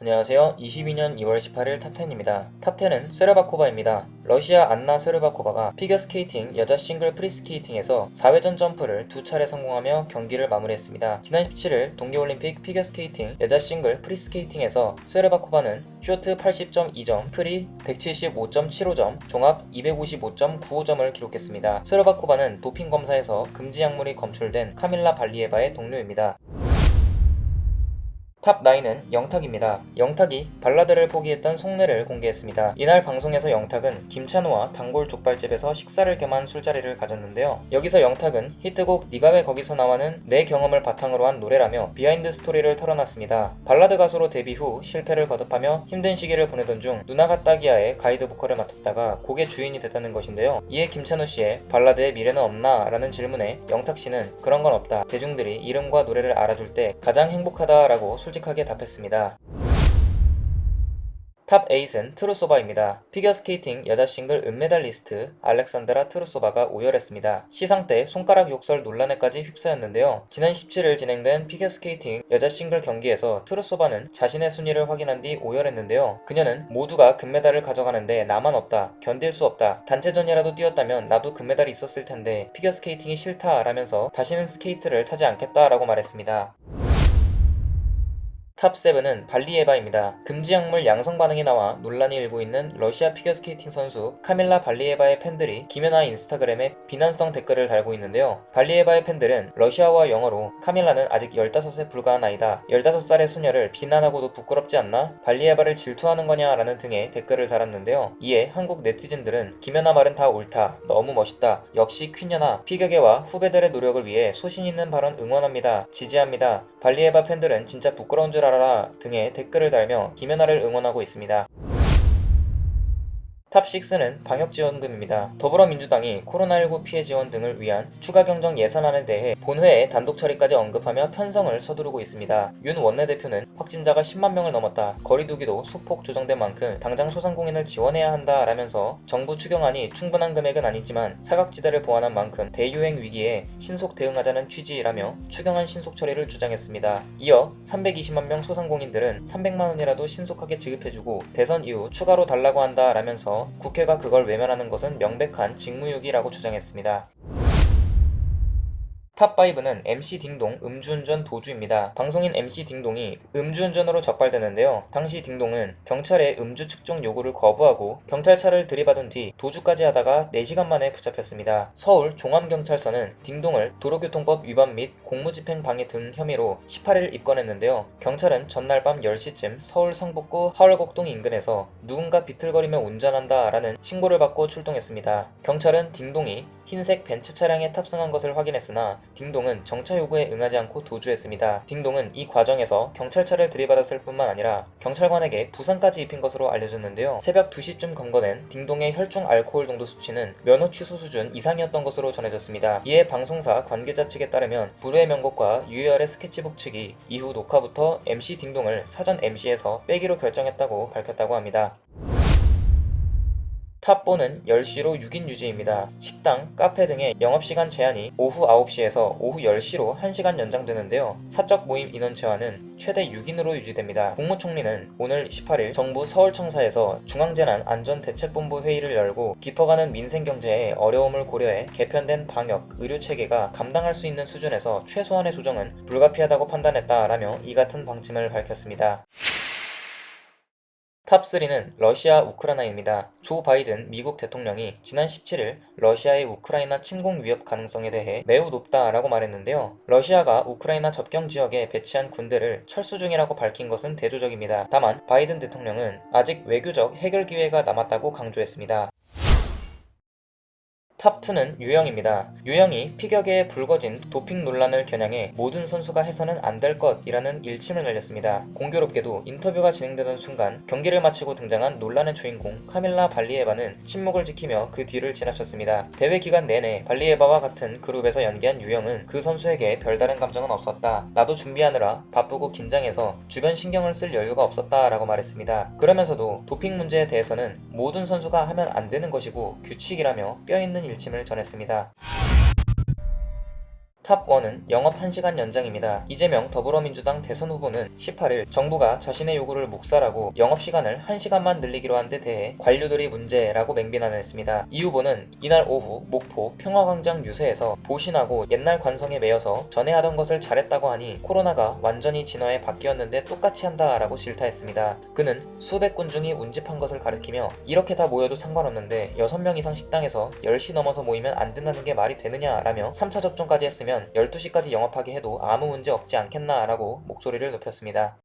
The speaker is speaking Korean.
안녕하세요. 22년 2월 18일 탑10입니다. 탑10은 세르바코바입니다. 러시아 안나 세르바코바가 피겨스케이팅 여자 싱글 프리스케이팅에서 4회전 점프를 2차례 성공하며 경기를 마무리했습니다. 지난 17일 동계올림픽 피겨스케이팅 여자 싱글 프리스케이팅에서 세르바코바는 쇼트 80.2점, 프리 175.75점, 종합 255.95점을 기록했습니다. 세르바코바는 도핑 검사에서 금지 약물이 검출된 카밀라 발리에바의 동료입니다. 탑9은 영탁입니다. 영탁이 발라드를 포기했던 속내를 공개했습니다. 이날 방송에서 영탁은 김찬호와 단골 족발집에서 식사를 겸한 술자리를 가졌는데요. 여기서 영탁은 히트곡 네가 왜 거기서 나와는 내 경험을 바탕으로 한 노래라며 비하인드 스토리를 털어놨습니다. 발라드 가수로 데뷔 후 실패를 거듭하며 힘든 시기를 보내던 중 누나가 딱이야의 가이드 보컬을 맡았다가 곡의 주인이 됐다는 것인데요. 이에 김찬호 씨의 발라드에 미래는 없나? 라는 질문에 영탁 씨는 그런 건 없다. 대중들이 이름과 노래를 알아줄 때 가장 행복하다라고 솔직하게 답했습니다. 탑8은 트루소바입니다. 피겨스케이팅 여자 싱글 은메달리스트 알렉산드라 트루소바가 오열했습니다. 시상 때 손가락 욕설 논란에까지 휩싸였는데요. 지난 17일 진행된 피겨스케이팅 여자 싱글 경기에서 트루소바는 자신의 순위를 확인한 뒤 오열했는데요. 그녀는 모두가 금메달을 가져가는데 나만 없다. 견딜 수 없다. 단체전이라도 뛰었다면 나도 금메달이 있었을 텐데 피겨스케이팅이 싫다 라면서 다시는 스케이트를 타지 않겠다 라고 말했습니다. 탑7은 발리에바입니다. 금지 약물 양성 반응이 나와 논란이 일고 있는 러시아 피겨스케이팅 선수 카밀라 발리에바의 팬들이 김연아 인스타그램에 비난성 댓글을 달고 있는데요. 발리에바의 팬들은 러시아와 영어로 카밀라는 아직 15에 불과한 아이다. 15살의 소녀를 비난하고도 부끄럽지 않나? 발리에바를 질투하는 거냐? 라는 등의 댓글을 달았는데요. 이에 한국 네티즌들은 김연아 말은 다 옳다. 너무 멋있다. 역시 퀸연아. 피겨계와 후배들의 노력을 위해 소신 있는 발언 응원합니다. 지지합니다. 발리에바 팬들은 진짜 부끄러운 줄 알아라 등의 댓글을 달며 김연아를 응원하고 있습니다. 탑6는 방역지원금입니다. 더불어민주당이 코로나19 피해 지원 등을 위한 추가 경정 예산안에 대해 본회에 단독 처리까지 언급하며 편성을 서두르고 있습니다. 윤 원내대표는 확진자가 10만 명을 넘었다. 거리두기도 소폭 조정된 만큼 당장 소상공인을 지원해야 한다 라면서 정부 추경안이 충분한 금액은 아니지만 사각지대를 보완한 만큼 대유행 위기에 신속 대응하자는 취지라며 추경안 신속 처리를 주장했습니다. 이어 320만 명 소상공인들은 300만 원이라도 신속하게 지급해주고 대선 이후 추가로 달라고 한다 라면서 국회가 그걸 외면하는 것은 명백한 직무유기라고 주장했습니다. 탑5는 MC 딩동 음주운전 도주입니다. 방송인 MC 딩동이 음주운전으로 적발되는데요. 당시 딩동은 경찰의 음주 측정 요구를 거부하고 경찰차를 들이받은 뒤 도주까지 하다가 4시간 만에 붙잡혔습니다. 서울 종암경찰서는 딩동을 도로교통법 위반 및 공무집행 방해 등 혐의로 18일 입건했는데요. 경찰은 전날 밤 10시쯤 서울 성북구 하월곡동 인근에서 누군가 비틀거리며 운전한다 라는 신고를 받고 출동했습니다. 경찰은 딩동이 흰색 벤츠 차량에 탑승한 것을 확인했으나 딩동은 정차 요구에 응하지 않고 도주했습니다. 딩동은 이 과정에서 경찰차를 들이받았을 뿐만 아니라 경찰관에게 부상까지 입힌 것으로 알려졌는데요. 새벽 2시쯤 검거된 딩동의 혈중 알코올 농도 수치는 면허 취소 수준 이상이었던 것으로 전해졌습니다. 이에 방송사 관계자 측에 따르면 불후의 명곡과 유희열의 스케치북 측이 이후 녹화부터 MC 딩동을 사전 MC에서 빼기로 결정했다고 밝혔다고 합니다. 탑4는 10시로 6인 유지입니다. 식당, 카페 등의 영업시간 제한이 오후 9시에서 오후 10시로 1시간 연장되는데요. 사적 모임 인원 제한은 최대 6인으로 유지됩니다. 국무총리는 오늘 18일 정부 서울청사에서 중앙재난안전대책본부 회의를 열고 깊어가는 민생경제의 어려움을 고려해 개편된 방역, 의료체계가 감당할 수 있는 수준에서 최소한의 조정은 불가피하다고 판단했다라며 이 같은 방침을 밝혔습니다. 탑3는 러시아 우크라이나입니다. 조 바이든 미국 대통령이 지난 17일 러시아의 우크라이나 침공 위협 가능성에 대해 매우 높다라고 말했는데요. 러시아가 우크라이나 접경 지역에 배치한 군대를 철수 중이라고 밝힌 것은 대조적입니다. 다만 바이든 대통령은 아직 외교적 해결 기회가 남았다고 강조했습니다. 탑2는 유영입니다. 유영이 피겨계에 불거진 도핑 논란을 겨냥해 모든 선수가 해서는 안 될 것이라는 일침을 날렸습니다. 공교롭게도 인터뷰가 진행되던 순간 경기를 마치고 등장한 논란의 주인공 카밀라 발리에바는 침묵을 지키며 그 뒤를 지나쳤습니다. 대회 기간 내내 발리에바와 같은 그룹에서 연기한 유영은 그 선수에게 별다른 감정은 없었다. 나도 준비하느라 바쁘고 긴장해서 주변 신경을 쓸 여유가 없었다 라고 말했습니다. 그러면서도 도핑 문제에 대해서는 모든 선수가 하면 안 되는 것이고 규칙이라며 뼈있는 일침을 전했습니다. 탑1은 영업 1시간 연장입니다. 이재명 더불어민주당 대선 후보는 18일 정부가 자신의 요구를 묵살하고 영업시간을 1시간만 늘리기로 한 데 대해 관료들이 문제라고 맹비난했습니다. 이 후보는 이날 오후 목포 평화광장 유세에서 보신하고 옛날 관성에 매여서 전에 하던 것을 잘했다고 하니 코로나가 완전히 진화해 바뀌었는데 똑같이 한다라고 질타했습니다. 그는 수백 군중이 운집한 것을 가리키며 이렇게 다 모여도 상관없는데 6명 이상 식당에서 10시 넘어서 모이면 안 된다는 게 말이 되느냐라며 3차 접종까지 했으면 12시까지 영업하게 해도 아무 문제 없지 않겠나라고 목소리를 높였습니다.